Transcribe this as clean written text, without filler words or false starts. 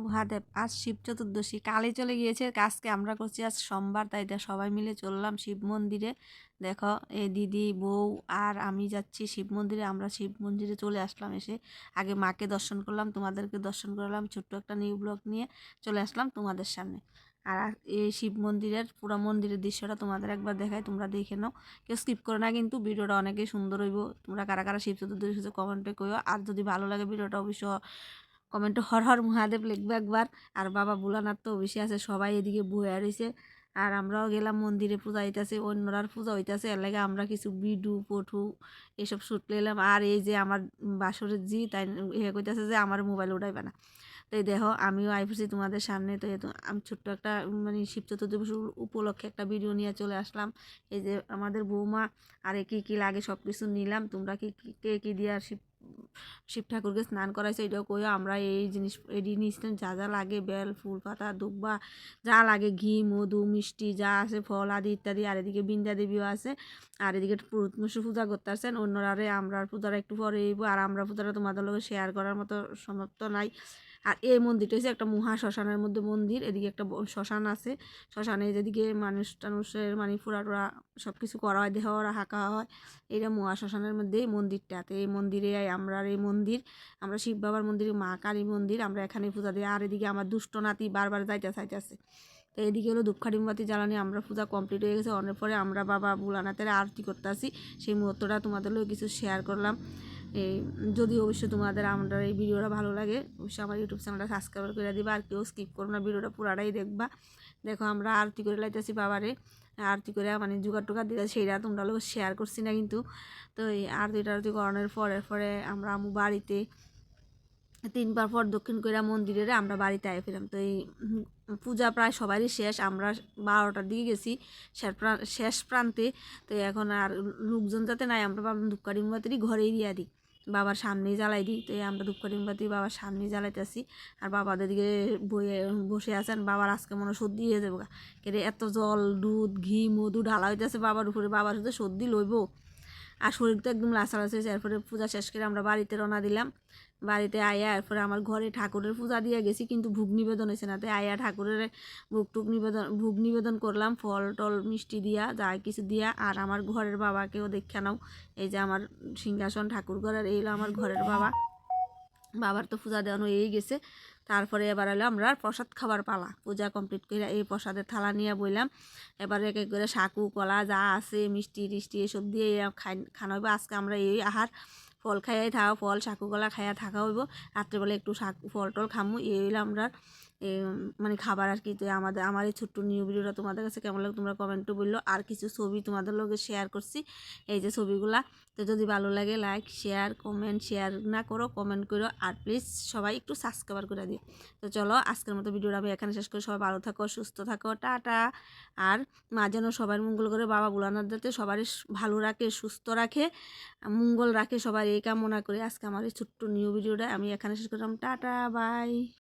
মহাদেব আজ শিব চতুর্দশী কালই চলে গিয়েছে আজকে আমরা করছি আজ সোমবার তাই সবাই মিলে চললাম শিব মন্দিরে। দেখো এই দিদি বউ আর আমি যাচ্ছি শিব মন্দিরে। আমরা শিব মন্দিরে চলে আসলাম, এসে আগে মাকে দর্শন করলাম, তোমাদেরকে দর্শন করলাম, ছোট্ট একটা নিউ ব্লগ নিয়ে চলে আসলাম তোমাদের সামনে। আর এই শিব মন্দিরের পুরো মন্দিরের দৃশ্যটা তোমাদের একবার দেখাই, তোমরা দেখে নাও, কেউ স্কিপ করে না কিন্তু ভিডিওটা অনেকেই সুন্দর হইব। তোমরা কারা কারা শিব চতুর্দশী কমেন্টে কইও, আর যদি ভালো লাগে ভিডিওটা অবশ্যই কমেন্টে হর হর মহাদেব লিখবে একবার। আর বাবা ভোলানাথ তো অবশ্যই আছে, সবাই এদিকে বয়ে রয়েছে। আর আমরাও গেলাম মন্দিরে, পূজা হইতেছে, অন্যরার পূজা হইতেছে, এর লাগে আমরা কিছু বিডু পটু এসব শ্যুট নিলাম। আর এই যে আমার বাসরের জি তাই কইতেছে যে আমার মোবাইল উঠাইবে না। তো এই দেখো আমিও আইফুছি তোমাদের সামনে। তো আমি ছোট্ট একটা মানে শিব চতুর্দশী উপলক্ষে একটা ভিডিও নিয়ে চলে আসলাম। এই যে আমাদের বৌমা আর কী কী লাগে সব কিছু নিলাম। তোমরা কে কী দিয়ে শিব ঠাকুরকে স্নান করাইছে এটাও কইও। আমরা এই জিনিস এটি নিয়েছিলাম, যা যা লাগে বেল ফুল পাতা দুব্বা যা লাগে, ঘি মধু মিষ্টি যা আছে ফল আদি ইত্যাদি। আর এদিকে বৃন্দা দেবীও আছে, আর এদিকে পুরুতমশাই পূজা করতে আসছেন। অন্যরারে আমরা পূজারা একটু পরে এইব, আর আমরা পূজাটা তোমাদের লগে শেয়ার করার মতো সমাপ্ত নাই। আর এই মন্দিরটা হচ্ছে একটা মহা শ্মশানের মধ্যে মন্দির। এদিকে একটা শ্মশান আছে, শ্মশানে যেদিকে মানুষ টানুষের মানে ফুরা টুরা সব কিছু করা হয়, দেহ হাঁকা হয়। এটা মহা শ্মশানের মধ্যেই মন্দিরটাতে। এই মন্দিরে আমরা এই মন্দির, আমরা শিব বাবার মন্দির, মা কালী মন্দির, আমরা এখানে পূজা দিই। আর এদিকে আমার দুষ্ট নাতি বারবার চাইতেছে। তো এদিকে হলো ধূপকাঠি জ্বালানি, আমরা পূজা কমপ্লিট হয়ে গেছে। অনেক পরে আমরা বাবা ভোলানাথের আরতি করতে আসি, সেই মুহূর্তটা তোমাদের লোক কিছু শেয়ার করলাম। এই যদি অবশ্যই তোমাদের আমরা এই ভিডিওটা ভালো লাগে অবশ্যই আমার ইউটিউব চ্যানেলটা সাবস্ক্রাইব করে দিবা, আর কেউ স্কিপ করো না, ভিডিওটা পুরাটাই দেখবা। দেখো আমরা আরতি করে লাইতেছি বাবারে, আরতি করে মানে জোগাড় টোগাড় দিতে, সেইটা তোমরা লোক শেয়ার করছি না কিন্তু। তো এই আরতি করানোর পরে আমরা বাড়িতে 3 বার পর দক্ষিণ কইরা মন্দিরে আমরা বাড়িতে আয় ফেরাম। তো এই পূজা প্রায় সবারই শেষ, আমরা 12টার দিকে গেছি শেষ প্রান্তে। তো এখন আর লোকজন যাতে নাই, আমরা ভাবলাম ধূপকাঠি মোমবাতি ঘরেই দিয়া দিই, বাবার সামনেই জ্বালাই দিই। তো আমরা ধূপকাঠি মোমবাতি বাবার সামনেই জ্বালাইতেছি, আর বাবাদের দিকে বসে আছেন। বাবার আজকে মনে সর্দি হয়ে যাবো, কেরে এত জল দুধ ঘি মধু ঢালা হইতেছে বাবার উপরে, বাবার সাথে সর্দি লইব, আর শরীর তো একদম লাচালাচি হয়েছে। এরপরে পূজা শেষ করে আমরা বাড়িতে রওনা দিলাম। বাড়িতে আয়া এরপরে আমার ঘরে ঠাকুরের পূজা দিয়ে গেছি, কিন্তু ভোগ নিবেদন হয়েছে না। তাই আয়া ঠাকুরের ভোগ নিবেদন করলাম, ফল টল মিষ্টি দিয়া যা কিছু দিয়া। আর আমার ঘরের বাবাকেও দেখে নাও, এই যে আমার সিংহাসন ঠাকুর ঘরের, এই হলো আমার ঘরের বাবা। বাবার তো পূজা দেওয়ানো এই গেছে। তারপরে এবার হলো আমরা প্রসাদ খাবার পালা। পূজা কমপ্লিট করে এই প্রসাদের থালা নিয়ে বইলাম। এবার এক এক করে সাকু কলা যা আছে মিষ্টি টিষ্টি এসব দিয়ে খানা হইব। আজকে আমরা এই আহার ফল খাইয়াই থাকা, ফল সাকু কলা খাইয়া থাকা হইব। রাত্রেবেলা একটু ফল টল খামু, এই হইলো আমরা মানে খাবার আর কি। তো আমার এই ছোট্ট নিউ ভিডিওটা তোমাদের কাছে কেমন লাগে তোমরা কমেন্টে বললো। আর কিছু ছবি তোমাদের লগে শেয়ার করছি, এই যে ছবিগুলা। তো যদি ভালো লাগে লাইক শেয়ার কমেন্ট, শেয়ার না করো কমেন্ট করো, আর প্লিজ সবাই একটু সাবস্ক্রাইব করে দিও। তো চলো আজকের মতো ভিডিওটা আমি এখানে শেষ করি। সবাই ভালো থাকো সুস্থ থাকো, টাটা। আর মা যেন সবার মঙ্গল করে, বাবা ভোলানাথ যাতে সবারই ভালো রাখে সুস্থ রাখে মঙ্গল রাখে, সবার এই কামনা করে আজকে আমার এই ছোট্ট নিউ ভিডিওটা আমি এখানে শেষ করলাম। Tata bye.